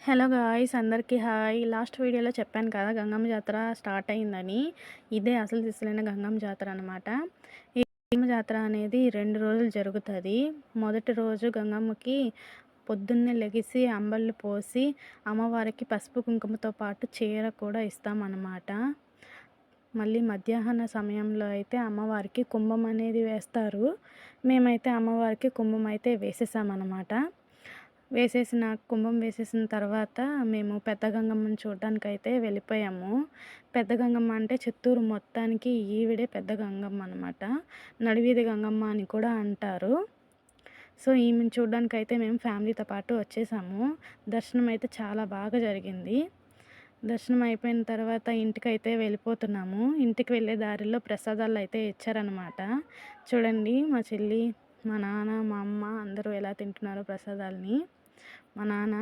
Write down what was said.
Hello guys, అందరికీ hi. Last వీడియోలో చెప్పాను కదా గంగమ్మ జాతర స్టార్ట్ అయిందని. ఇదే అసలు సిసలైన గంగమ్మ జాతర అనమాట. ఈ గంగమ్మ జాతర అనేది 2 రోజులు జరుగుతుంది. మొదటి రోజు గంగమ్మకి పొద్దున్నే లెగిసి అంబళ్ళు పోసి అమ్మవారికి పసుపు కుంకుమతో పాటు చీర కూడా ఇస్తామన్నమాట. మళ్ళీ మధ్యాహ్న సమయంలో అయితే అమ్మవారికి కుంభం అనేది వేస్తారు. మేమైతే అమ్మవారికి కుంభం అయితే వేసేసామన్నమాట. కుంభం వేసేసిన తర్వాత మేము పెద్ద గంగమ్మని చూడడానికైతే వెళ్ళిపోయాము. పెద్ద గంగమ్మ అంటే చిత్తూరు మొత్తానికి ఈవిడే పెద్ద గంగమ్మ అనమాట. నడివీధి గంగమ్మ అని కూడా అంటారు. సో ఈమెను చూడడానికైతే మేము ఫ్యామిలీతో పాటు వచ్చేసాము. దర్శనం అయితే చాలా బాగా జరిగింది. దర్శనం అయిపోయిన తర్వాత ఇంటికైతే వెళ్ళిపోతున్నాము. ఇంటికి వెళ్ళే దారిలో ప్రసాదాలు అయితే ఇచ్చారనమాట. చూడండి, మా చెల్లి, మా నాన్న, మా అమ్మ అందరూ ఎలా తింటున్నారో ప్రసాదాలని. మా నాన్న